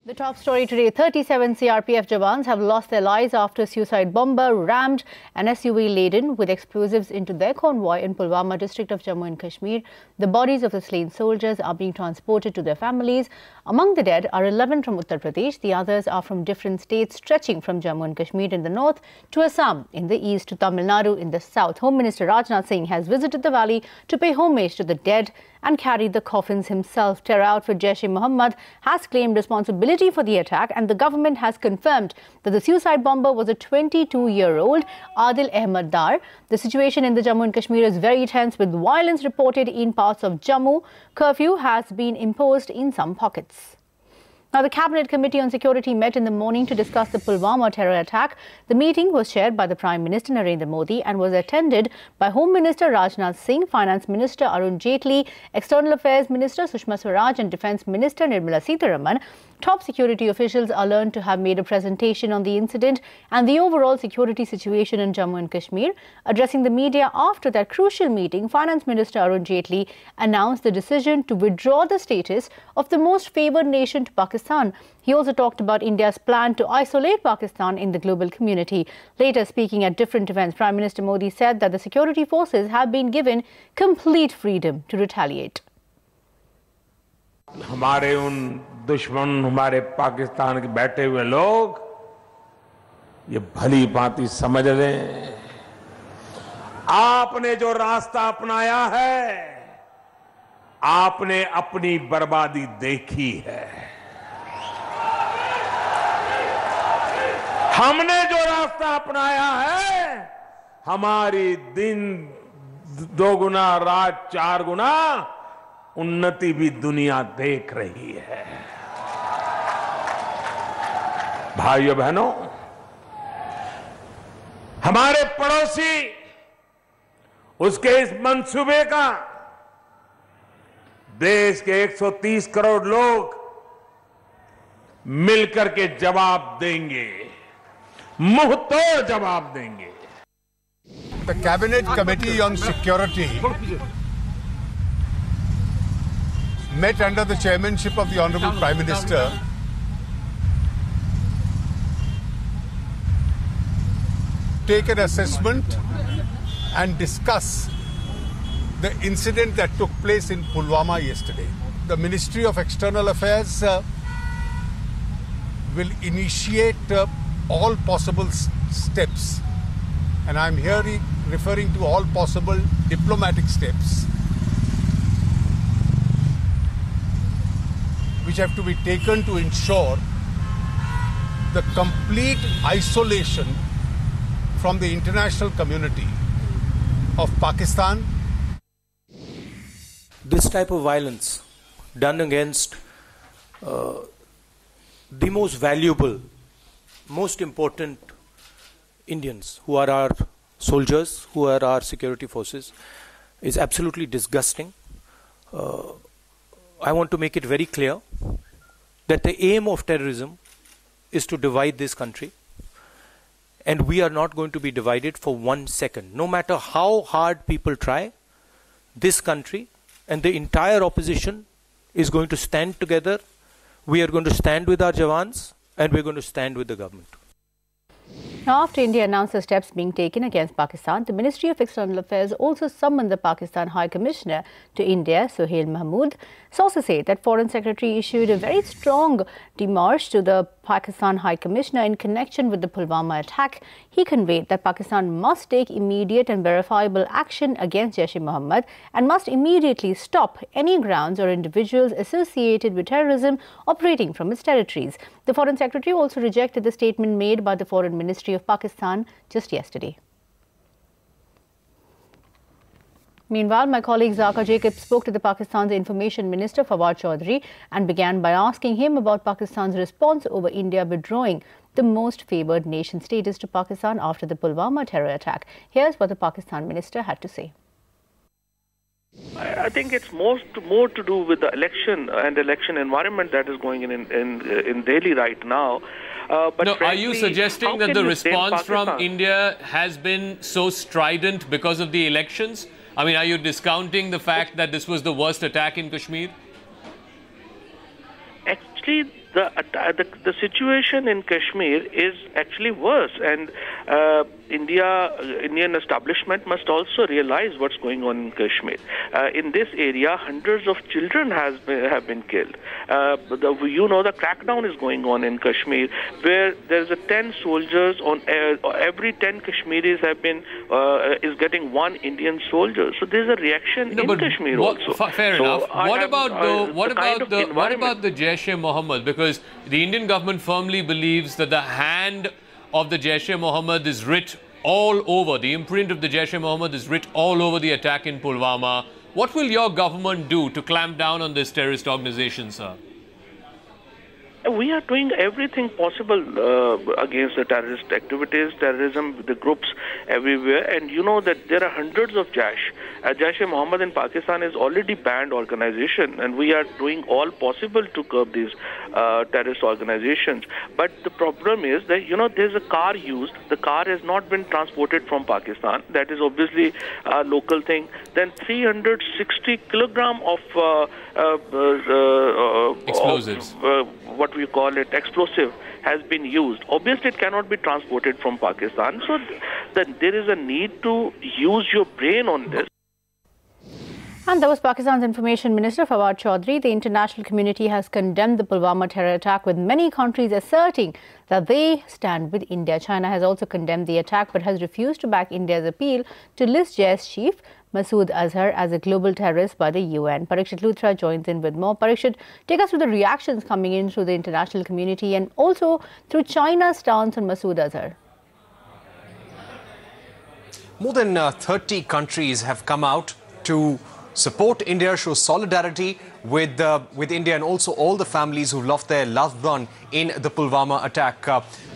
The top story today, 37 CRPF Jawans have lost their lives after a suicide bomber rammed an SUV laden with explosives into their convoy in Pulwama district of Jammu and Kashmir. The bodies of the slain soldiers are being transported to their families. Among the dead are 11 from Uttar Pradesh. The others are from different states stretching from Jammu and Kashmir in the north to Assam in the east to Tamil Nadu in the south. Home Minister Rajnath Singh has visited the valley to pay homage to the dead and carried the coffins himself. Terror outfit Jaish-e-Mohammed has claimed responsibility for the attack, and the government has confirmed that the suicide bomber was a 22-year-old Adil Ahmed Dar. The situation in the Jammu and Kashmir is very tense, with violence reported in parts of Jammu. Curfew has been imposed in some pockets. Now, the Cabinet Committee on Security met in the morning to discuss the Pulwama terror attack. The meeting was chaired by the Prime Minister Narendra Modi and was attended by Home Minister Rajnath Singh, Finance Minister Arun Jaitley, External Affairs Minister Sushma Swaraj and Defence Minister Nirmala Sitharaman. Top security officials are learned to have made a presentation on the incident and the overall security situation in Jammu and Kashmir. Addressing the media after that crucial meeting, Finance Minister Arun Jaitley announced the decision to withdraw the status of the most favoured nation to Pakistan. He also talked about India's plan to isolate Pakistan in the global community. Later, speaking at different events, Prime Minister Modi said that the security forces have been given complete freedom to retaliate. हमारे उन दुश्मन हमारे पाकिस्तान के बैठे हुए लोग ये भली भांति समझ लें, आपने जो रास्ता अपनाया है, आपने अपनी बर्बादी देखी है। हमने जो रास्ता अपनाया है, हमारी दिन दोगुना रात चार गुना उन्नति भी दुनिया देख रही है। भाइयों बहनों, हमारे पड़ोसी उसके इस मंसूबे का देश के 130 करोड़ लोग मिलकर के जवाब देंगे, मुंहतोड़ जवाब देंगे। The Cabinet Committee on Security met under the chairmanship of the Honourable Prime Minister take an assessment and discuss the incident that took place in Pulwama yesterday. The Ministry of External Affairs will initiate all possible steps, and I'm here referring to all possible diplomatic steps which have to be taken to ensure the complete isolation from the international community of Pakistan. This type of violence done against the most valuable, most important Indians, who are our soldiers, who are our security forces, is absolutely disgusting. I want to make it very clear that the aim of terrorism is to divide this country, and we are not going to be divided for 1 second. No matter how hard people try, this country and the entire opposition is going to stand together. We are going to stand with our Jawans, and we are going to stand with the government. Now, after India announced the steps being taken against Pakistan, the Ministry of External Affairs also summoned the Pakistan High Commissioner to India, Sohail Mahmood. Sources say that Foreign Secretary issued a very strong démarche to the Pakistan High Commissioner in connection with the Pulwama attack. He conveyed that Pakistan must take immediate and verifiable action against Jaish-e-Mohammed and must immediately stop any grounds or individuals associated with terrorism operating from its territories. The Foreign Secretary also rejected the statement made by the Foreign Ministry of Pakistan just yesterday. Meanwhile, my colleague Zaka Jacob spoke to the Pakistan's Information Minister Fawad Chaudhry and began by asking him about Pakistan's response over India withdrawing the most favoured nation status to Pakistan after the Pulwama terror attack. Here's what the Pakistan minister had to say. I think it's more to do with the election and election environment that is going in Delhi right now. But no, are you suggesting that the response from India has been so strident because of the elections? I mean, are you discounting the fact that this was the worst attack in Kashmir? Actually, the situation in Kashmir is actually worse, and Indian establishment must also realize what's going on in Kashmir. In this area, hundreds of children have been killed. The crackdown is going on in Kashmir, where there's 10 soldiers on every 10 Kashmiris is getting one Indian soldier. So there's a reaction in Kashmir also. Fair enough. What about the Jaish-e-Mohammed? Because the Indian government firmly believes that the hand of the Jaish-e-Mohammed is writ all over. The imprint of the Jaish-e-Mohammed is writ all over the attack in Pulwama. What will your government do to clamp down on this terrorist organization, sir? We are doing everything possible against the terrorist activities, terrorism, the groups everywhere. And you know that there are hundreds of Jaish. Jaish-e-Mohammed in Pakistan is already banned organization, and we are doing all possible to curb these terrorist organizations. But the problem is that, there's a car used. The car has not been transported from Pakistan. That is obviously a local thing. Then 360 kilogram of explosives. What we call it, explosive, has been used. Obviously, it cannot be transported from Pakistan. So there is a need to use your brain on this. And that was Pakistan's Information Minister Fawad Chaudhry. The international community has condemned the Pulwama terror attack, with many countries asserting that they stand with India. China has also condemned the attack but has refused to back India's appeal to list Jaish chief Masood Azhar as a global terrorist by the UN. Parikshit Luthra joins in with more. Parikshit, take us through the reactions coming in through the international community and also through China's stance on Masood Azhar. More than 30 countries have come out to support India, show solidarity with India and also all the families who lost their loved one in the Pulwama attack.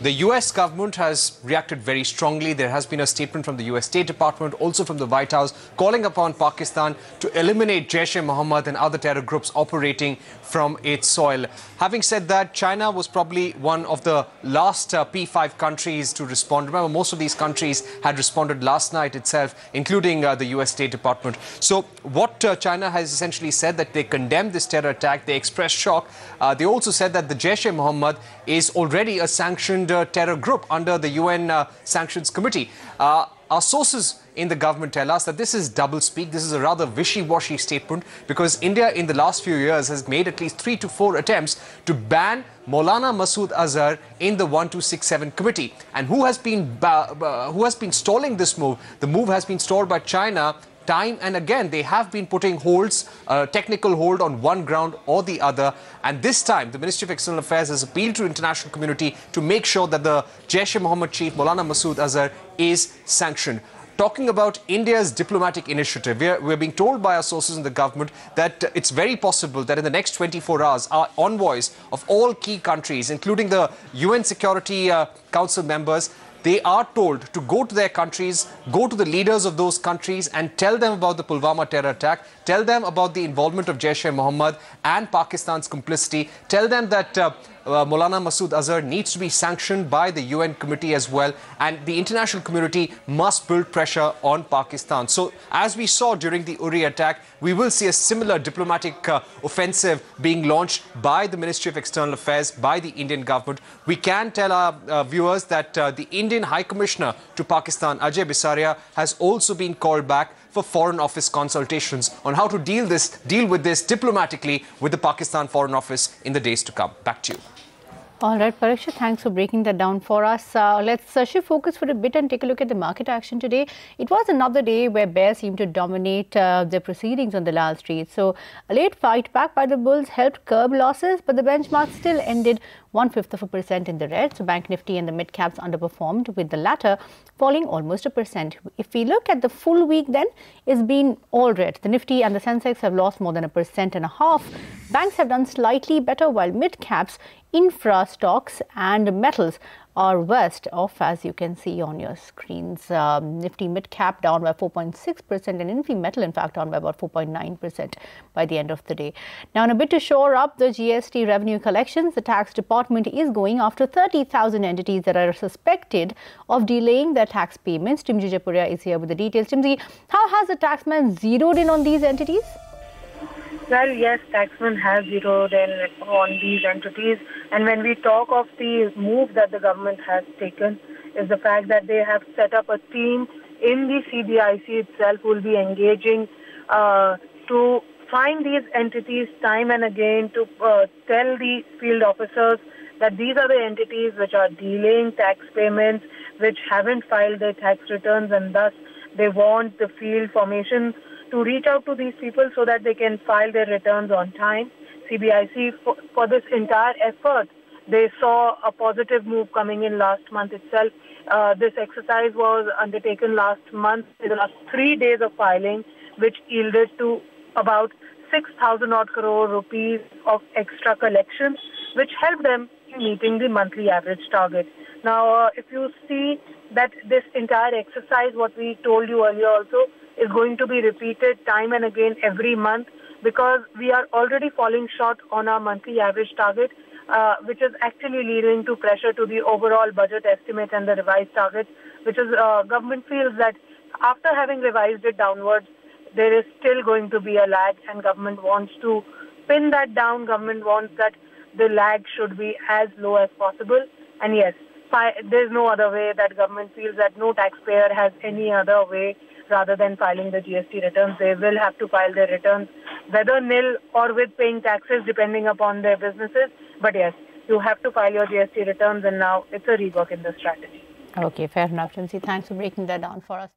The US government has reacted very strongly. There has been a statement from the US State Department, also from the White House, calling upon Pakistan to eliminate Jaish-e-Mohammed and other terror groups operating from its soil. Having said that, China was probably one of the last P5 countries to respond. Remember, most of these countries had responded last night itself, including the US State Department. So what China has essentially said, that they condemned this terror attack. They expressed shock. They also said that the Jaish-e-Mohammed is already a sanctioned terror group under the UN Sanctions Committee. Our sources in the government tell us that this is doublespeak. This is a rather wishy-washy statement, because India in the last few years has made at least 3 to 4 attempts to ban Maulana Masood Azhar in the 1267 committee. And who has been stalling this move? The move has been stalled by China. Time and again, they have been putting holds, technical hold on one ground or the other. And this time, the Ministry of External Affairs has appealed to international community to make sure that the Jaish-e-Mohammed chief, Maulana Masood Azhar, is sanctioned. Talking about India's diplomatic initiative, we're being told by our sources in the government that it's very possible that in the next 24 hours, our envoys of all key countries, including the UN Security Council members, they are told to go to their countries, go to the leaders of those countries and tell them about the Pulwama terror attack, tell them about the involvement of Jaish-e-Mohammed and Pakistan's complicity, tell them that Maulana Masood Azhar needs to be sanctioned by the UN committee as well, and the international community must build pressure on Pakistan. So as we saw during the Uri attack, we will see a similar diplomatic offensive being launched by the Ministry of External Affairs, by the Indian government. We can tell our viewers that the Indian High Commissioner to Pakistan, Ajay Bisaria, has also been called back for Foreign Office consultations on how to deal with this diplomatically with the Pakistan Foreign Office in the days to come. Back to you. All right, Parikshit, thanks for breaking that down for us. Let's shift focus for a bit and take a look at the market action today. It was another day where bears seemed to dominate the proceedings on the Lal Street. So a late fight back by the bulls helped curb losses, but the benchmark still ended 0.1% in the red. So Bank Nifty and the mid caps underperformed, with the latter falling almost 1%. If we look at the full week, then it's been all red. The Nifty and the Sensex have lost more than 1.5%. Banks have done slightly better, while mid caps, infra stocks and metals are worst off, as you can see on your screens. Nifty mid cap down by 4.6% and Nifty metal in fact down by about 4.9% by the end of the day. Now, in a bit to shore up the GST revenue collections, the tax department is going after 30,000 entities that are suspected of delaying their tax payments. Timji Japuria is here with the details. Timji, how has the taxman zeroed in on these entities? Well, yes, taxman has zeroed in on these entities. And when we talk of the move that the government has taken, is the fact that they have set up a team in the CBIC itself who will be engaging to find these entities time and again, to tell the field officers that these are the entities which are delaying tax payments, which haven't filed their tax returns, and thus they want the field formation to reach out to these people so that they can file their returns on time. CBIC, for this entire effort, they saw a positive move coming in last month itself. This exercise was undertaken last month in the last 3 days of filing, which yielded to about 6,000 odd crore rupees of extra collections, which helped them in meeting the monthly average target. Now, if you see that this entire exercise, what we told you earlier also, is going to be repeated time and again every month, because we are already falling short on our monthly average target, which is actually leading to pressure to the overall budget estimate and the revised target, which is government feels that after having revised it downwards, there is still going to be a lag, and government wants to pin that down. Government wants that the lag should be as low as possible. And yes, there's no other way that government feels that no taxpayer has any other way rather than filing the GST returns. They will have to file their returns, whether nil or with paying taxes, depending upon their businesses. But yes, you have to file your GST returns, and now it's a rework in the strategy. Okay, fair enough, Jhansi. Thanks for breaking that down for us.